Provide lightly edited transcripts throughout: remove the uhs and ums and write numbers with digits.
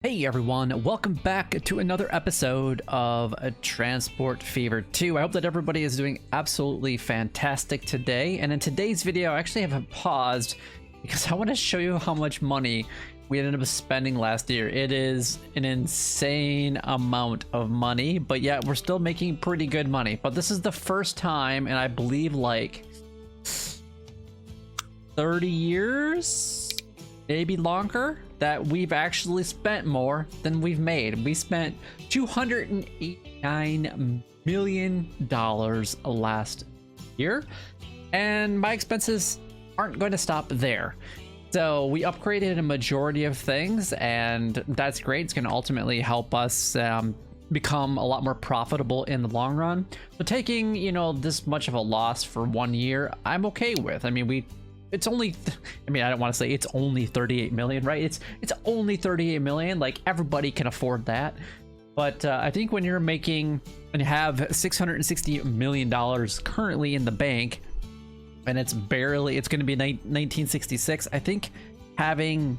Hey everyone, welcome back to another episode of Transport Fever 2. I hope that everybody is doing absolutely fantastic today. And in today's video, I actually have paused because I want to show you how much money we ended up spending last year. It is an insane amount of money, but yet we're still making pretty good money. But this is the first time, and I believe like 30 years, maybe longer, that we've actually spent more than we've made. We spent $289 million last year, and my expenses aren't going to stop there. So we upgraded a majority of things, and that's great. It's going to ultimately help us become a lot more profitable in the long run. So taking, this much of a loss for 1 year, I'm okay with. I mean, it's only, I don't want to say it's only 38 million, right? It's only 38 million. Like, everybody can afford that. But I think when you're making and have $660 million currently in the bank, and it's going to be 1966, I think having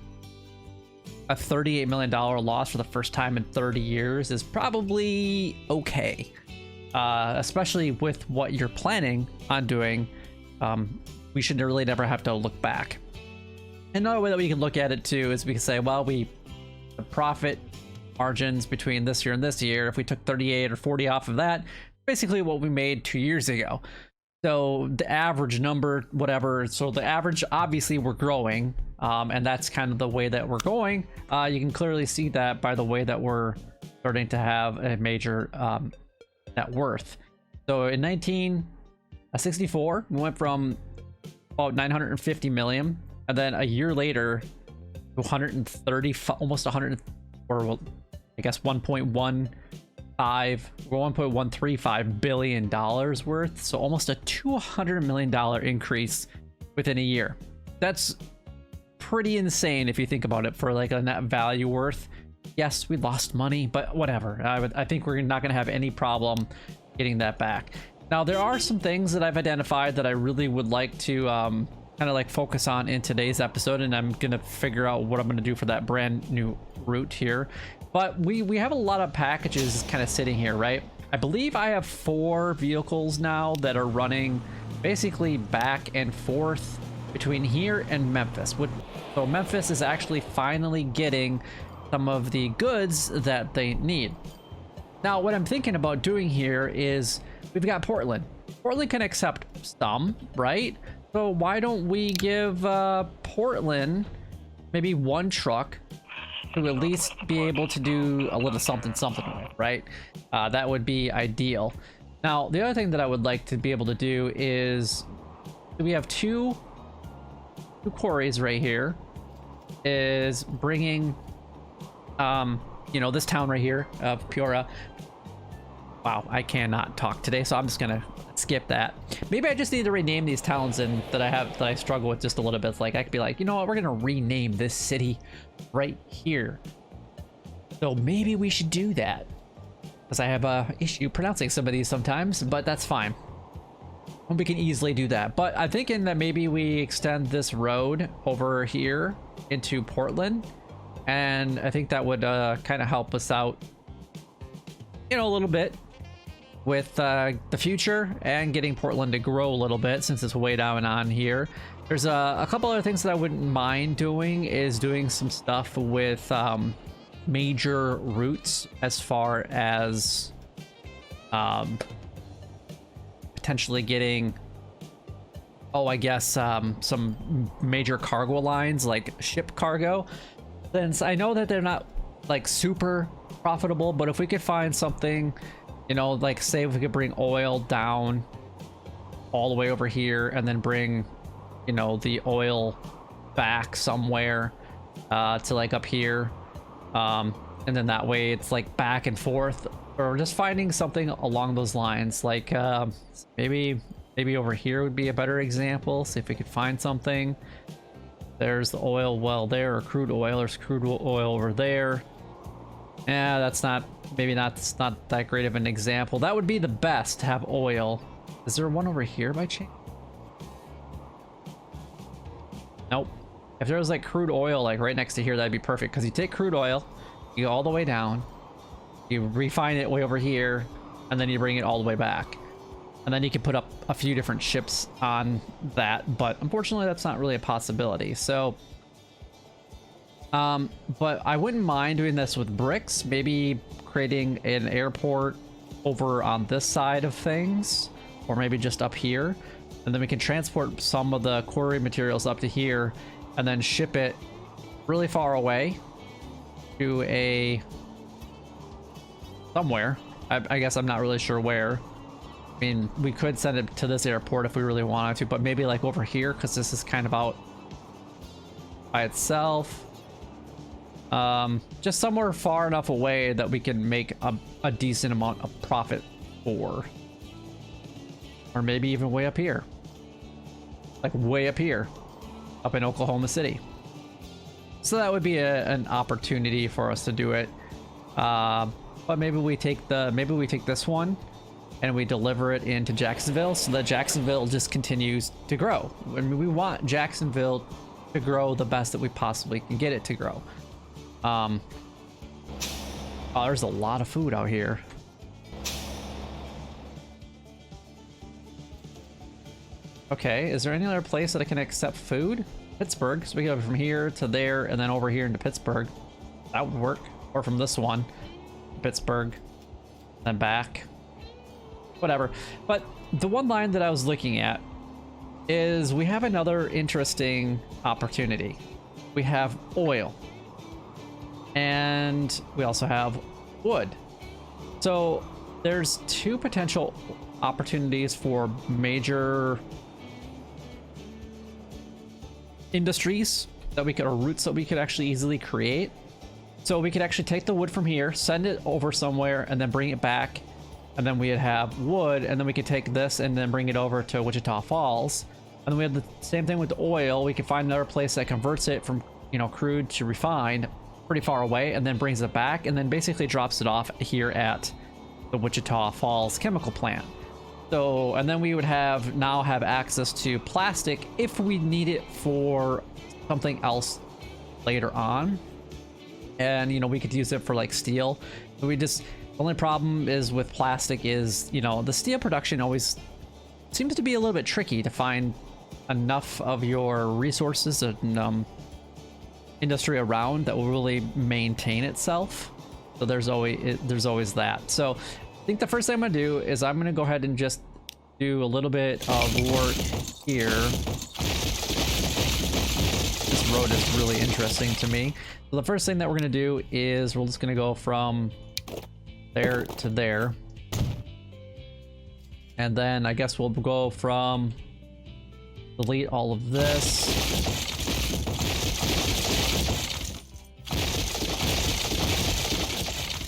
a $38 million loss for the first time in 30 years is probably okay. Especially with what you're planning on doing. We should really never have to look back. Another way that we can look at it too is we can say, well, the profit margins between this year and this year, if we took 38 or 40 off of that, basically what we made 2 years ago. So the average number, whatever. So the average, obviously we're growing, and that's kind of the way that we're going. You can clearly see that by the way that we're starting to have a major net worth. So in 1964, we went from about 950 million, and then a year later 130, almost 100, or I guess 1.135 billion dollars worth. So almost a $200 million increase within a year. That's pretty insane if you think about it for like a net value worth. Yes, we lost money, but whatever. I think we're not going to have any problem getting that back. Now, there are some things that I've identified that I really would like to kind of like focus on in today's episode, and I'm going to figure out what I'm going to do for that brand new route here. But we have a lot of packages kind of sitting here, right? I believe I have 4 vehicles now that are running basically back and forth between here and Memphis. So Memphis is actually finally getting some of the goods that they need. Now, what I'm thinking about doing here is we've got Portland. Portland can accept some, right? So why don't we give Portland maybe 1 truck to at least be able to do a little something with, right? That would be ideal. Now, the other thing that I would like to be able to do is we have two quarries right here. Is bringing, this town right here of Peoria. Wow, I cannot talk today, so I'm just gonna skip that. Maybe I just need to rename these towns and that I struggle with just a little bit. It's like I could be like, you know what, we're gonna rename this city right here. So maybe we should do that, because I have a issue pronouncing some of these sometimes, but that's fine. We can easily do that. But I'm thinking that maybe we extend this road over here into Portland, and I think that would kind of help us out, a little bit with the future and getting Portland to grow a little bit, since it's way down on here. There's a couple other things that I wouldn't mind doing, is doing some stuff with major routes, as far as potentially getting, I guess some major cargo lines like ship cargo, since I know that they're not like super profitable. But if we could find something, like say if we could bring oil down all the way over here, and then bring the oil back somewhere to like up here, and then that way it's like back and forth, or just finding something along those lines, like maybe over here would be a better example. See if we could find something. There's the oil well there, or crude oil. There's crude oil over there. Yeah, that's not that great of an example. That would be the best to have oil. Is there one over here by chance? Nope. If there was like crude oil like right next to here, that'd be perfect, because you take crude oil, You go all the way down, you refine it way over here, and then you bring it all the way back. And then you can put up a few different ships on that, but unfortunately that's not really a possibility. So, but I wouldn't mind doing this with bricks, maybe creating an airport over on this side of things, or maybe just up here. And then we can transport some of the quarry materials up to here and then ship it really far away to a somewhere. I guess I'm not really sure where. I mean, we could send it to this airport if we really wanted to, but maybe like over here, because this is kind of out by itself. Just somewhere far enough away that we can make a decent amount of profit for. Or maybe even way up here. Like way up here. Up in Oklahoma City. So that would be an opportunity for us to do it. But maybe we take this one and we deliver it into Jacksonville so that Jacksonville just continues to grow. I mean, we want Jacksonville to grow the best that we possibly can get it to grow. Oh, there's a lot of food out here. Okay, is there any other place that I can accept food? Pittsburgh, so we go from here to there and then over here into Pittsburgh. That would work. Or from this one, Pittsburgh, then back. Whatever. But the one line that I was looking at is we have another interesting opportunity. We have oil. And we also have wood. So there's two potential opportunities for major industries that we could, or routes that we could actually easily create. So we could actually take the wood from here, send it over somewhere, and then bring it back. And then we'd have wood, and then we could take this and then bring it over to Wichita Falls. And then we have the same thing with the oil. We could find another place that converts it from, you know, crude to refined pretty far away, and then brings it back, and then basically drops it off here at the Wichita Falls chemical plant. So, and then we would now have access to plastic if we need it for something else later on. And, you know, we could use it for like steel. But the only problem is with plastic is, you know, the steel production always seems to be a little bit tricky to find enough of your resources and industry around that will really maintain itself. So there's always that. So I think the first thing I'm gonna do is I'm gonna go ahead and just do a little bit of work here. This road is really interesting to me. So the first thing that we're gonna do is we're just gonna go from there to there. And then I guess we'll go from delete all of this.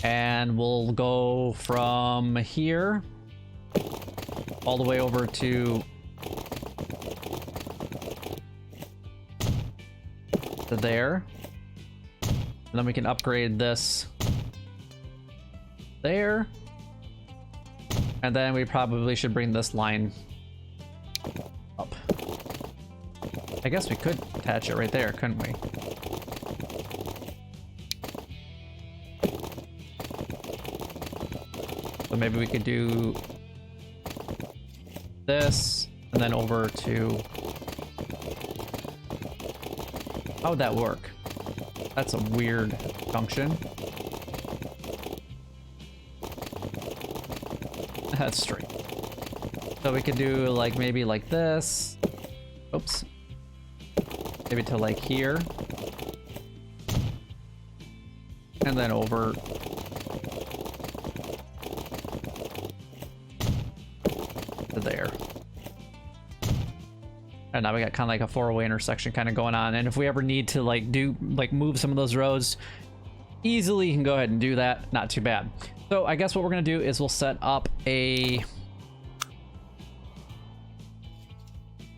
And we'll go from here all the way over to there. And then we can upgrade this there. And then we probably should bring this line up. I guess we could attach it right there, couldn't we? So maybe we could do this and then over to... How would that work? That's a weird function. That's straight. So we could do like maybe like this. Oops. Maybe to like here. And then over to there. And now we got kind of like a four-way intersection kind of going on. And if we ever need to like move some of those roads, easily you can go ahead and do that. Not too bad. So I guess what we're gonna do is we'll set up a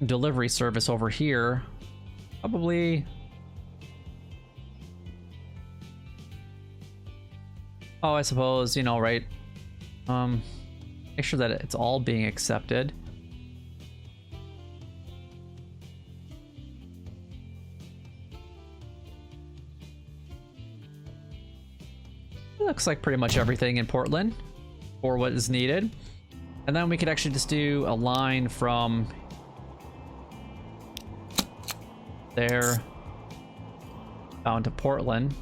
delivery service over here. Probably. Oh, I suppose, you know, right? Make sure that it's all being accepted. looks like pretty much everything in Portland for what is needed. And then we could actually just do a line from there down to Portland.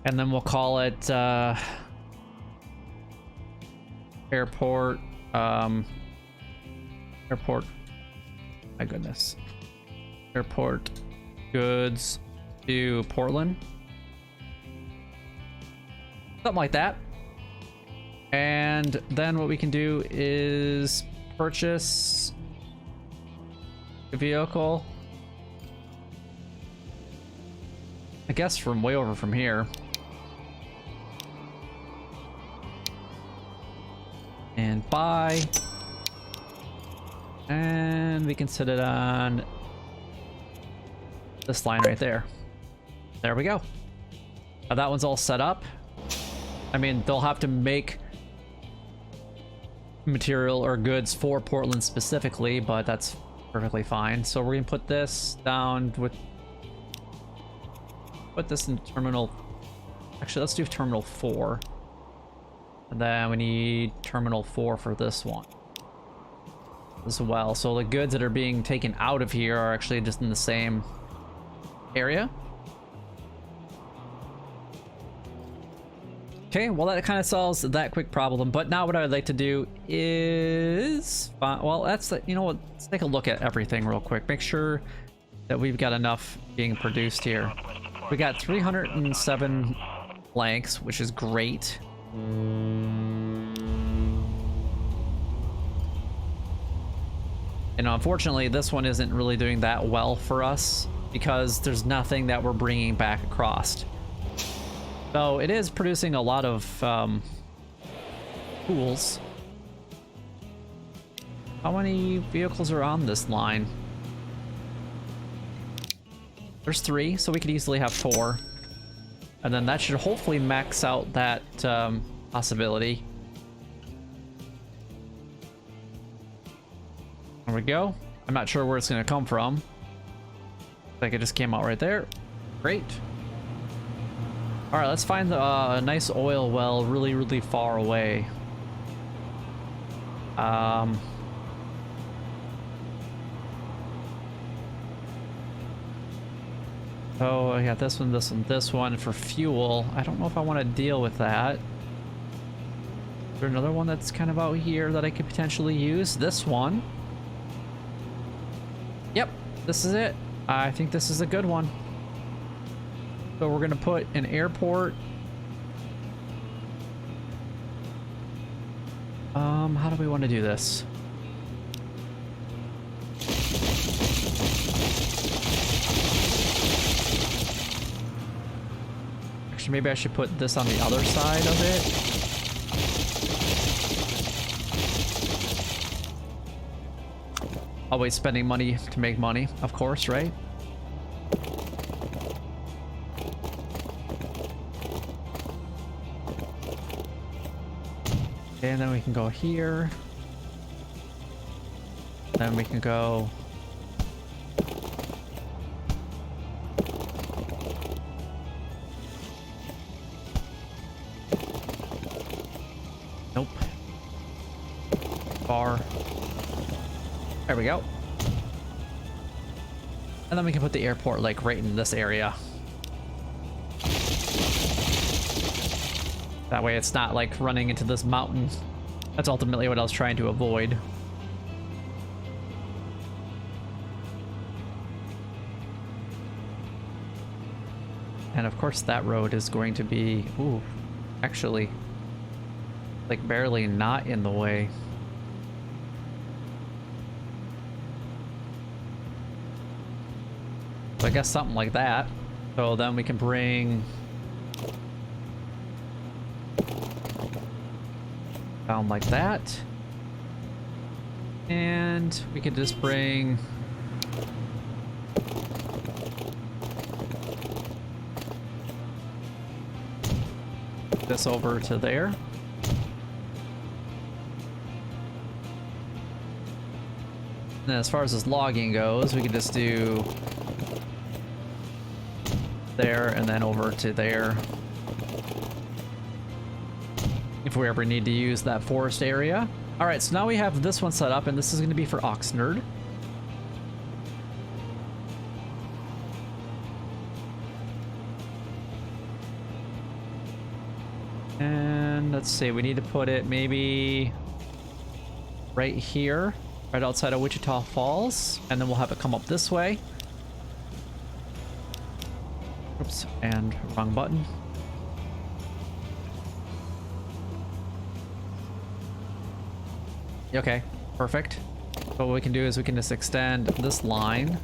And then we'll call it airport, airport, my goodness. Airport goods to Portland. Something like that. And then what we can do is purchase a vehicle. I guess from way over from here. And buy. And we can set it on this line right there. There we go. Now that one's all set up. I mean, they'll have to make material or goods for Portland specifically, but that's perfectly fine. So we're gonna put this down with, put this in terminal, actually let's do terminal 4. And then we need terminal 4 for this one as well. So the goods that are being taken out of here are actually just in the same area. Okay, well that kind of solves that quick problem, but now what I'd like to do is, well, that's, you know what, let's take a look at everything real quick. Make sure that we've got enough being produced here. We got 307 blanks, which is great. And unfortunately, this one isn't really doing that well for us because there's nothing that we're bringing back across. So it is producing a lot of tools. How many vehicles are on this line? There's 3, so we could easily have 4. And then that should hopefully max out that possibility. There we go. I'm not sure where it's going to come from. I think it just came out right there. Great. All right, let's find a nice oil well really, really far away. Oh, I got this one, this one, this one for fuel. I don't know if I want to deal with that. Is there another one that's kind of out here that I could potentially use? This one. Yep, this is it. I think this is a good one. So we're gonna put an airport. How do we want to do this? Actually, maybe I should put this on the other side of it. Always spending money to make money, of course, right? And then we can go here. Then we can go. Nope. Bar. There we go. And then we can put the airport like right in this area. That way it's not like running into this mountain. That's ultimately what I was trying to avoid. And of course that road is going to be, ooh, actually, like barely not in the way. So I guess something like that. So then we can bring down like that. And we could just bring this over to there. And then as far as this logging goes, we could just do there and then over to there. if we ever need to use that forest area. All right, so now we have this one set up, and this is going to be for Oxnard. And let's see, we need to put it maybe right here, right outside of Wichita Falls, and then we'll have it come up this way. Oops, and wrong button. Okay, perfect. So what we can do is we can just extend this line.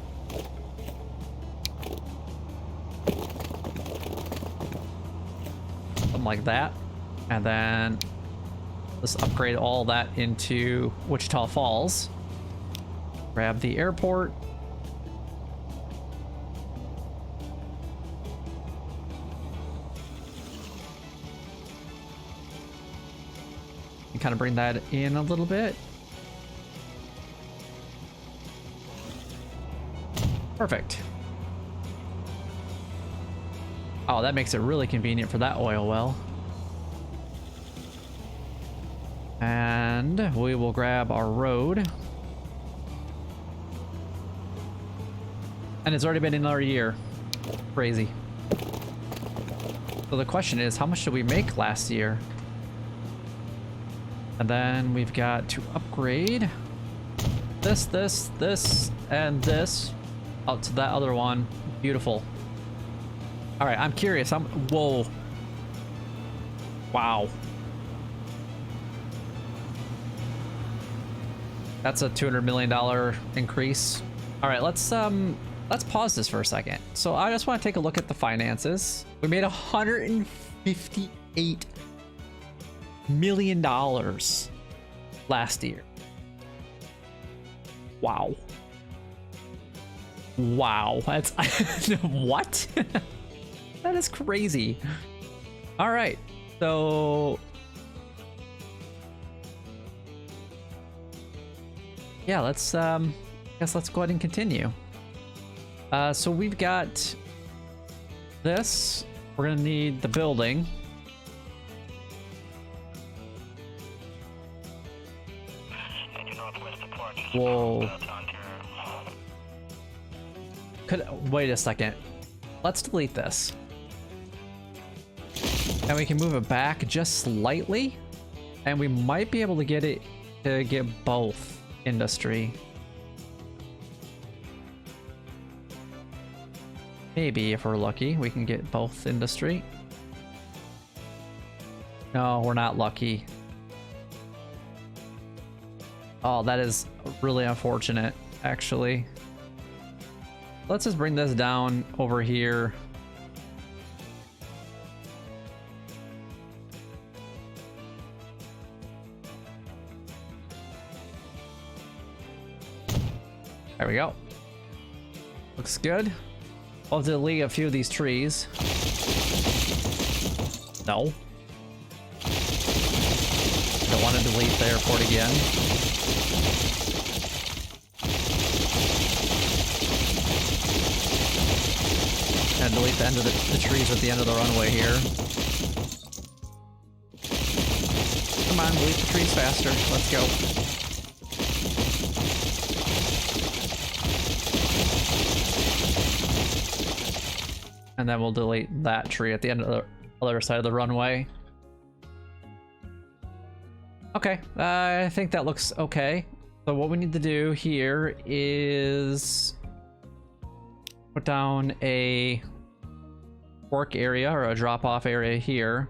Something like that. And then let's upgrade all that into Wichita Falls. Grab the airport. And kind of bring that in a little bit. Perfect. Oh, that makes it really convenient for that oil well. And we will grab our road. And it's already been another year. Crazy. So the question is, how much did we make last year? And then we've got to upgrade this, and this out to that other one. Beautiful. All right, I'm curious. Whoa. Wow. That's a $200 million increase. All right, let's pause this for a second. So I just want to take a look at the finances. We made $158 million last year. Wow. Wow, that's what? That is crazy. All right, so yeah, let's guess let's go ahead and continue. So we've got this. We're gonna need the building. Whoa. Wait a second. Let's delete this. And we can move it back just slightly. And we might be able to get it to get both industry. Maybe if we're lucky, we can get both industry. No, we're not lucky. Oh, that is really unfortunate, actually. Let's just bring this down over here. There we go. Looks good. I'll have to delete a few of these trees. No. Don't want to delete the airport again. And delete the end of the trees at the end of the runway here. Come on, delete the trees faster. Let's go. And then we'll delete that tree at the end of the other side of the runway. Okay, I think that looks okay. So what we need to do here is put down a work area or a drop-off area here.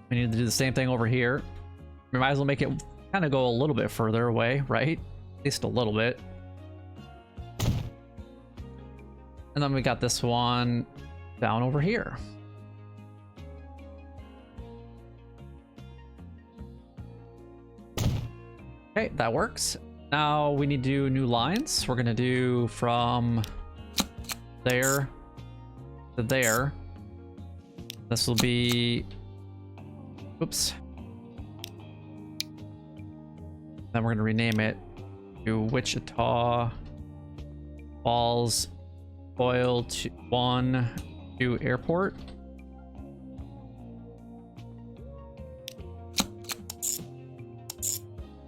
We need to do the same thing over here. We might as well make it kind of go a little bit further away, right? At least a little bit. And then we got this one down over here. Okay, that works. Now we need to do new lines. We're gonna do from there to there. This will be, oops. Then we're gonna rename it to Wichita Falls Oil to 1 to Airport.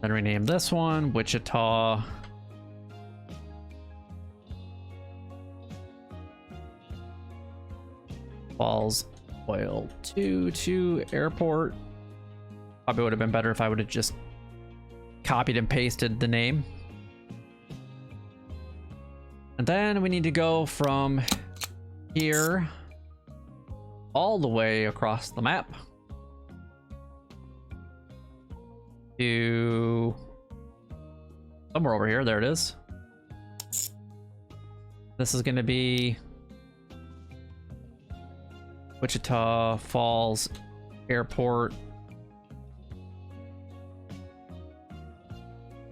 Then rename this one Wichita Falls Oil 2 to Airport. Probably would have been better if I would have just copied and pasted the name. And then we need to go from here all the way across the map to somewhere over here. There it is. This is going to be Wichita Falls Airport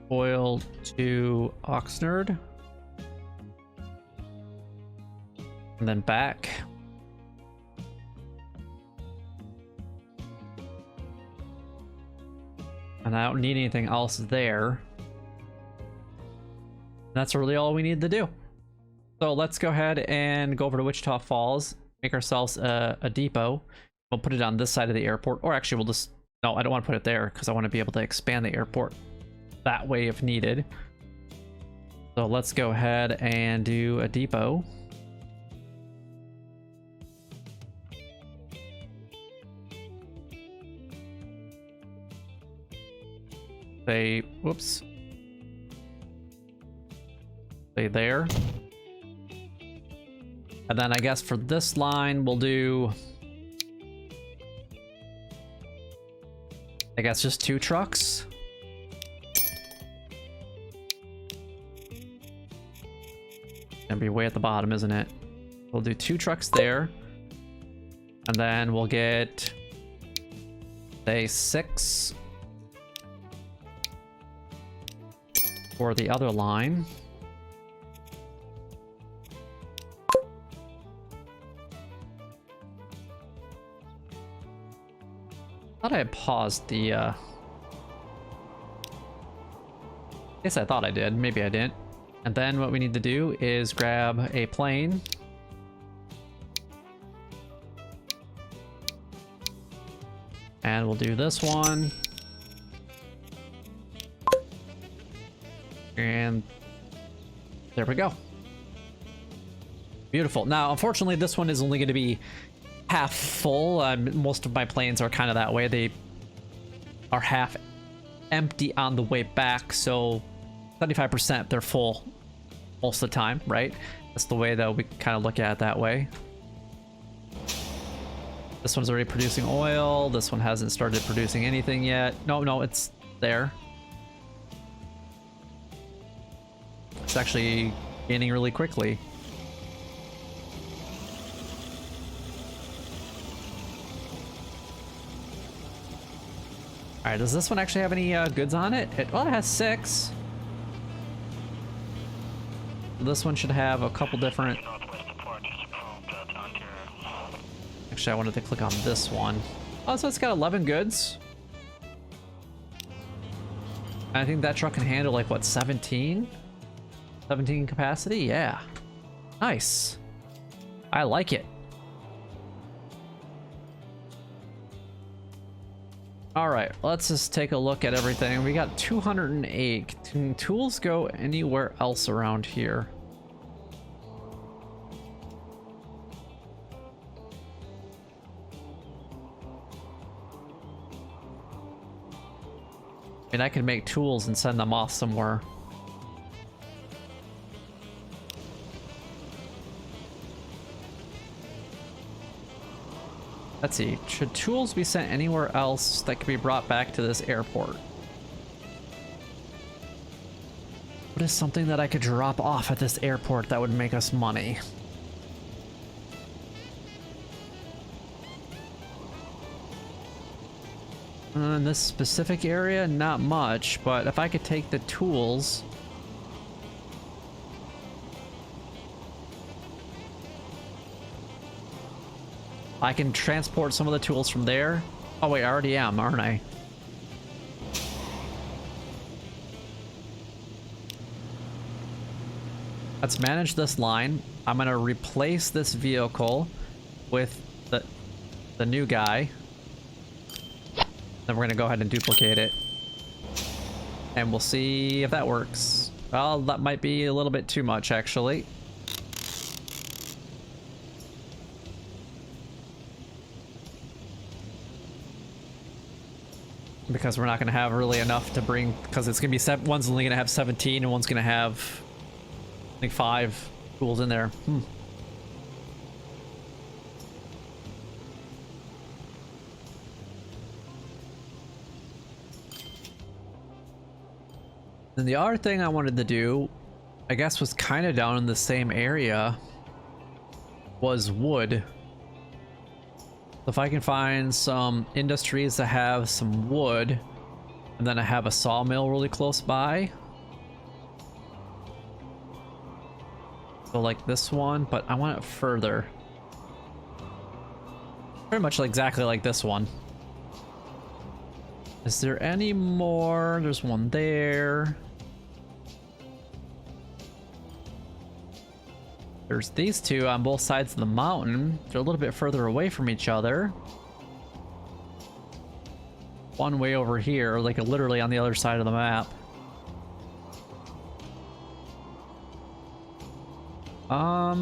Oil to Oxnard. And then back. And I don't need anything else there. That's really all we need to do. So let's go ahead and go over to Wichita Falls, make ourselves a depot. We'll put it on this side of the airport, or actually we'll just, no, I don't want to put it there because I want to be able to expand the airport that way if needed. So let's go ahead and do a depot. Say, whoops. Say there. And then I guess for this line, we'll do, I guess, just 2 trucks. Gonna be way at the bottom, isn't it? We'll do 2 trucks there. And then we'll get, say, 6 for the other line. I thought I had paused the, I guess I thought I did. Maybe I didn't. And then what we need to do is grab a plane. And we'll do this one. And there we go. Beautiful. Now, unfortunately, this one is only going to be half full. Most of my planes are kind of that way. They are half empty on the way back, so 75% they're full most of the time, right? That's the way that we kind of look at it that way. This one's already producing oil. This one hasn't started producing anything yet. No, it's there. It's actually gaining really quickly. Alright, does this one actually have any goods on it? Well, it has 6. This one should have a couple different... Actually, I wanted to click on this one. Oh, so it's got 11 goods. I think that truck can handle, like, what, 17? 17 capacity? Yeah. Nice. I like it. All right, let's just take a look at everything. We got 208. Can tools go anywhere else around here? I mean, I could make tools and send them off somewhere. Let's see, should tools be sent anywhere else that could be brought back to this airport? What is something that I could drop off at this airport that would make us money? In this specific area, not much, but if I could take the tools... I can transport some of the tools from there. Oh wait, I already am, aren't I? Let's manage this line. I'm gonna replace this vehicle with the new guy. Then we're gonna go ahead and duplicate it. And we'll see if that works. Well, that might be a little bit too much, actually. Because we're not going to have really enough to bring, because it's going to be one's only going to have 17 and one's going to have, I think, 5 tools in there. And the other thing I wanted to do, I guess, was kind of down in the same area, was wood. If I can find some industries that have some wood, and then I have a sawmill really close by. So like this one, but I want it further. Pretty much exactly like this one. Is there any more? There's one there. There's these two on both sides of the mountain. They're a little bit further away from each other. One way over here, like literally on the other side of the map. I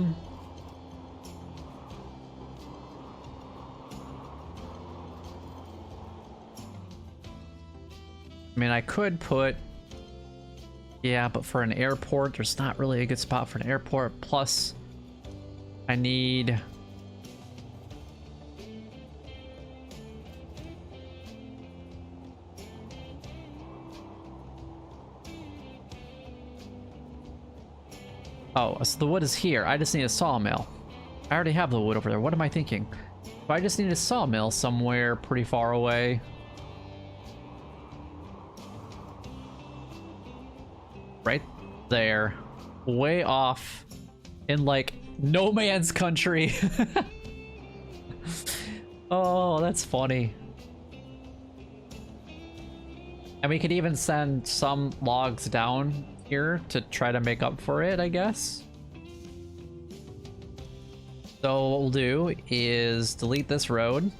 mean, I could put... Yeah, but for an airport, there's not really a good spot for an airport. Plus, I need... Oh, so the wood is here. I just need a sawmill. I already have the wood over there. What am I thinking? So I just need a sawmill somewhere pretty far away. Right there. Way off in like no man's country. Oh, that's funny. And we could even send some logs down here to try to make up for it, I guess. So what we'll do is delete this road.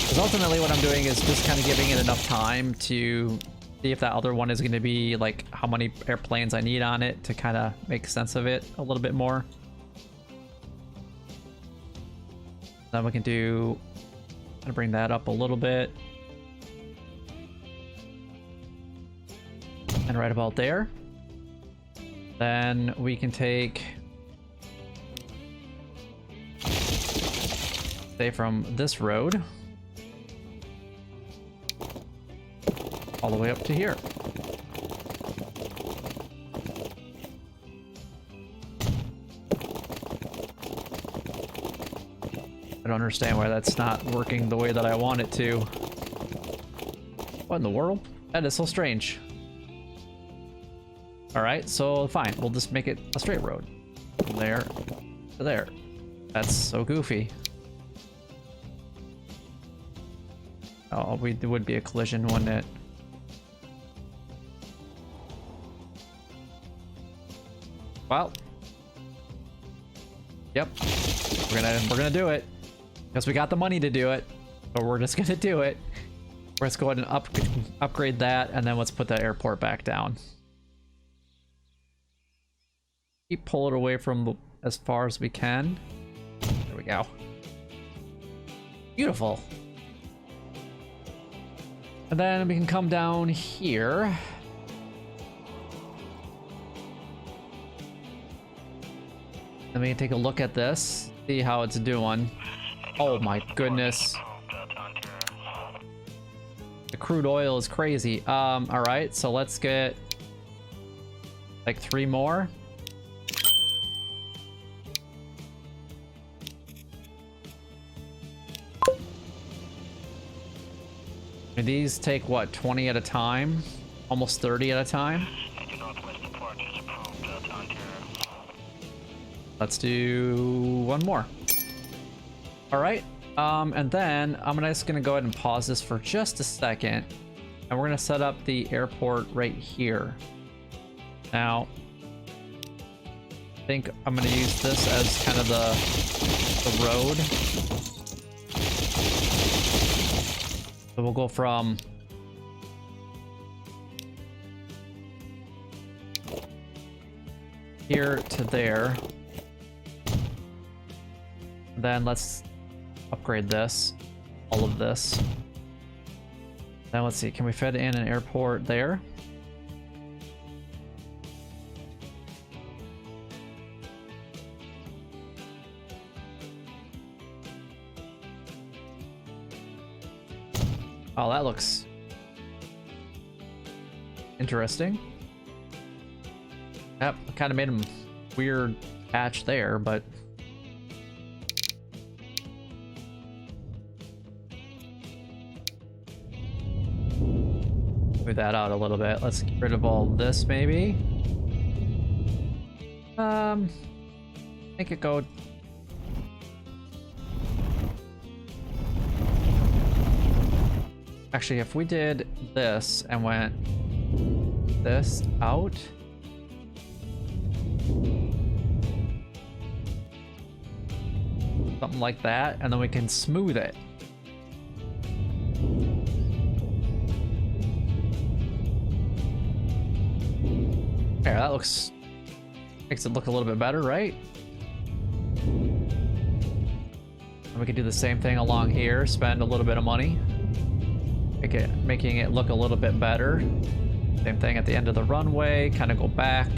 Because ultimately what I'm doing is just kind of giving it enough time to see if that other one is going to be like how many airplanes I need on it to kind of make sense of it a little bit more. Then we can do, kind of bring that up a little bit. And right about there. Then we can take, say, from this road all the way up to here. I don't understand why that's not working the way that I want it to. What in the world? That is so strange. Alright, so fine. We'll just make it a straight road. From there to there. That's so goofy. Oh, it would be a collision, wouldn't it? Well. Yep. We're gonna do it. Because we got the money to do it. But we're just gonna do it. Let's go ahead and upgrade that, and then let's put the airport back down. Pull it away from as far as we can. There we go. Beautiful. And then we can come down here. Then we can take a look at this, see how it's doing. Oh my goodness. The crude oil is crazy. All right, so let's get like 3 more. And these take what, 20 at a time? Almost 30 at a time? Let's do 1 more. All right, and then I'm just gonna go ahead and pause this for just a second, and we're gonna set up the airport right here. Now, I think I'm gonna use this as kind of the road. So we'll go from here to there. Then let's upgrade this, all of this. Then let's see, can we fit in an airport there? Oh, that looks interesting. Yep, kind of made him weird patch there, but move that out a little bit. Let's get rid of all this maybe. Make it go. Actually, if we did this and went this out. Something like that, and then we can smooth it. There, that makes it look a little bit better, right? And we can do the same thing along here, spend a little bit of money. Making it look a little bit better. Same thing at the end of the runway, kind of go back.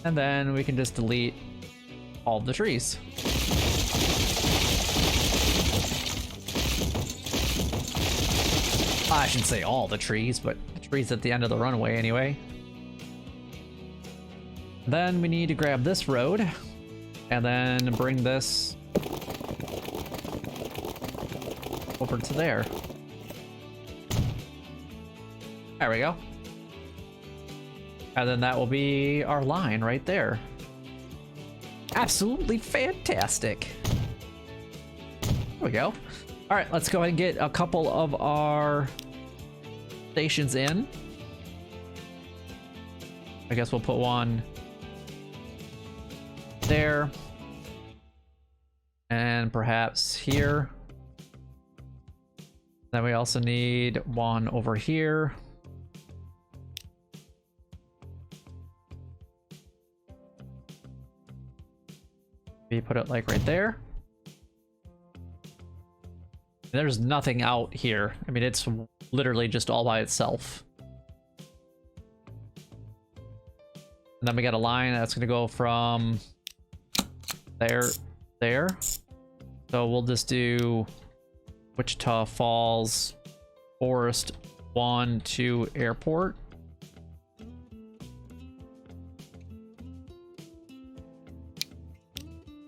And then we can just delete all the trees. I shouldn't say all the trees, but the trees at the end of the runway anyway. Then we need to grab this road and then bring this over to there. There we go. And then that will be our line right there. Absolutely fantastic. There we go. All right, let's go ahead and get a couple of our stations in. I guess we'll put one there. And perhaps here. Then we also need one over here. Maybe put it like right there. There's nothing out here. I mean, it's literally just all by itself. And then we got a line that's gonna go from there, there. So we'll just do Wichita Falls, Forest 1 to Airport.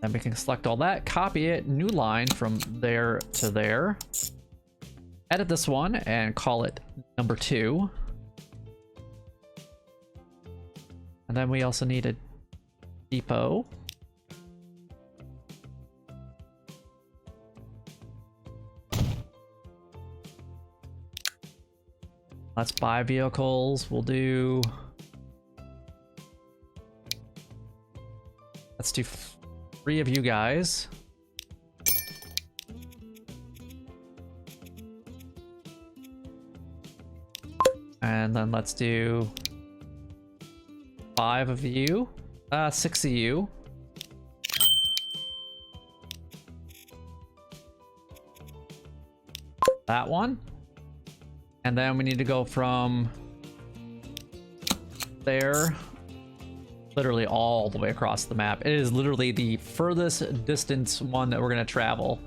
Then we can select all that, copy it, new line from there to there. Edit this one and call it number 2. And then we also need a depot. Let's buy vehicles. We'll do... Let's do 3 of you guys. And then let's do 5 of you. 6 of you. That one. And then we need to go from there literally all the way across the map. It is literally the furthest distance one that we're going to travel.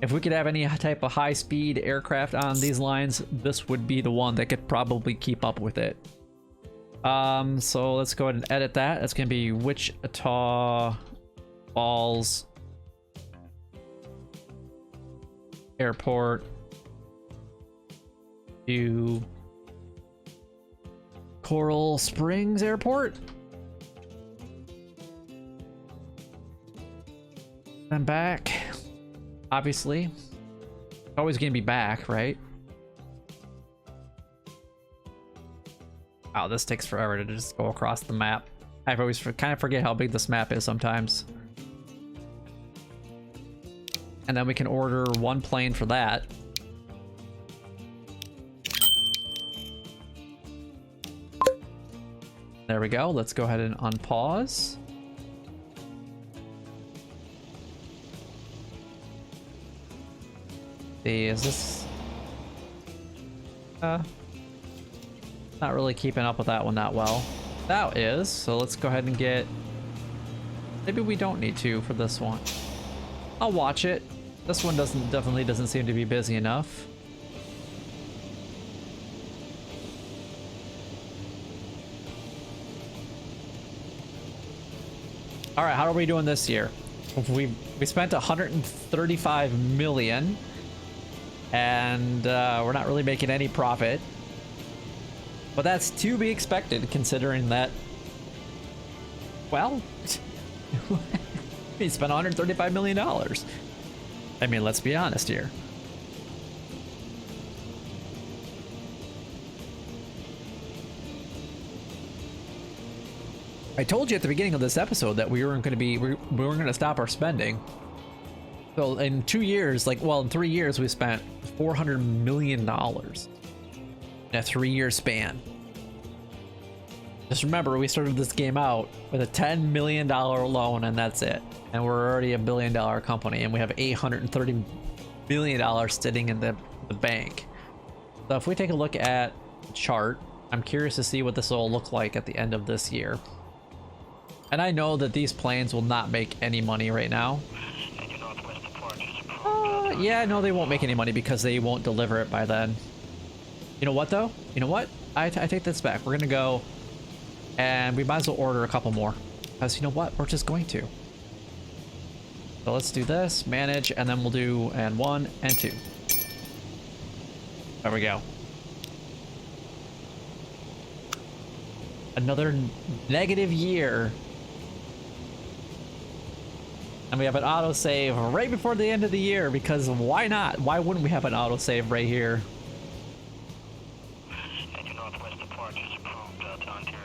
If we could have any type of high-speed aircraft on these lines, this would be the one that could probably keep up with it. So let's go ahead and edit that. That's going to be Wichita Falls Airport to Coral Springs Airport. And back. Obviously. Always gonna be back, right? Wow, this takes forever to just go across the map. I always kind of forget how big this map is sometimes. And then we can order 1 plane for that. There we go. Let's go ahead and unpause. See, is this... not really keeping up with that one that well. That is, so let's go ahead and get... Maybe we don't need to for this one. I'll watch it. This one definitely doesn't seem to be busy enough. All right, how are we doing this year? We spent 135 million, and we're not really making any profit. But that's to be expected, considering that, well, we spent 135 million dollars. I mean, let's be honest here. I told you at the beginning of this episode that we weren't going to stop our spending. So in 2 years, in 3 years, we spent $400 million in a 3-year span. Just remember, we started this game out with a $10 million loan, and that's it. And we're already a $1 billion company, and we have $830 million sitting in the bank. So if we take a look at the chart, I'm curious to see what this will look like at the end of this year. And I know that these planes will not make any money right now. Yeah, no, they won't make any money because they won't deliver it by then. You know what, though? You know what? I take this back. We're going to go, and we might as well order a couple more. Because you know what? We're just going to. So let's do this, manage, and then we'll do and 1 and 2. There we go. Another negative year. And we have an autosave right before the end of the year, because why not? Why wouldn't we have an autosave right here? Northwest departure is approved to Ontario.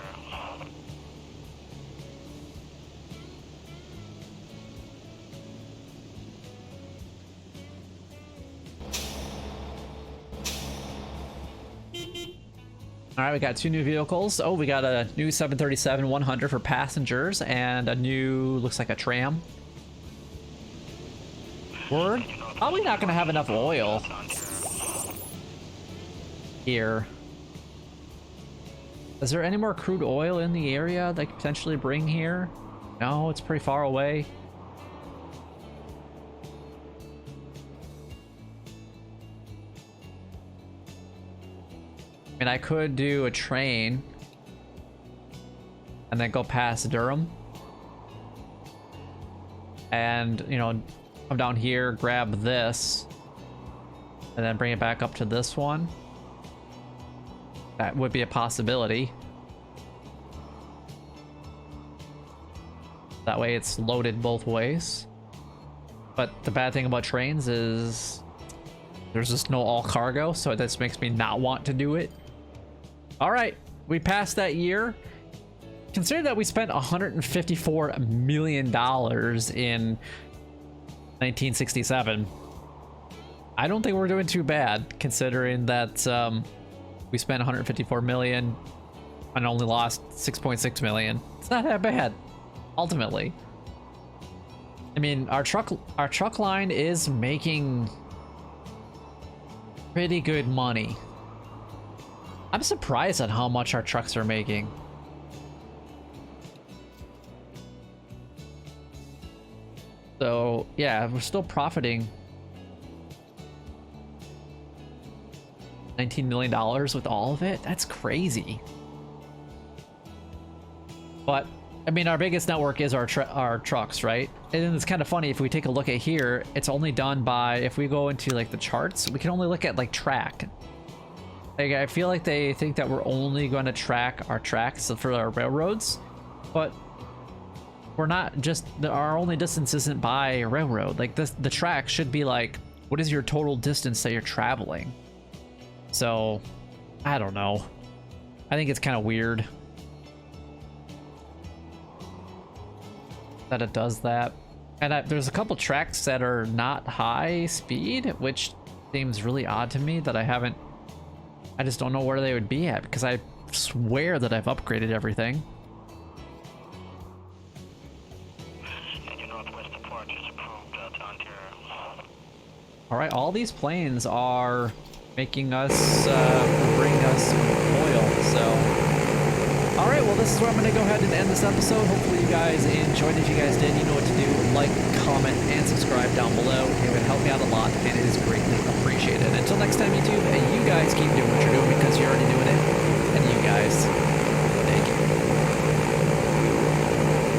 All right, we got 2 new vehicles. Oh, we got a new 737-100 for passengers and a new, looks like a tram. We're probably not going to have enough oil here. Is there any more crude oil in the area that could potentially bring here? No, it's pretty far away. I mean, I could do a train and then go past Durham. And, you know, come down here, grab this, and then bring it back up to this one. That would be a possibility. That way it's loaded both ways. But the bad thing about trains is there's just no all cargo, so this makes me not want to do it. All right, we passed that year. Consider that we spent $154 million in 1967. I don't think we're doing too bad, considering that we spent 154 million and only lost 6.6 million. It's not that bad, ultimately. I mean, our truck line is making pretty good money. I'm surprised at how much our trucks are making. So yeah, we're still profiting $19 million with all of it. That's crazy. But I mean, our biggest network is our trucks, right? And it's kind of funny, if we take a look at here, it's only done by, if we go into like the charts, we can only look at like track. Like, I feel like they think that we're only going to track our tracks for our railroads, but we're not. Just our only distance isn't by a railroad. Like the track should be like, what is your total distance that you're traveling? So I don't know. I think it's kind of weird that it does that. And there's a couple tracks that are not high speed, which seems really odd to me that I just don't know where they would be at, because I swear that I've upgraded everything. And your northwest departure is approved to Ontario. All right, all these planes are making us, bring us oil, so. All right, well, this is where I'm gonna go ahead and end this episode. Hopefully you guys enjoyed. If you guys did, you know what to do. Like, comment, and subscribe down below. It would help me out a lot, and it is greatly appreciated. Until next time, YouTube, you guys keep doing what you're doing because you're already doing it. And you guys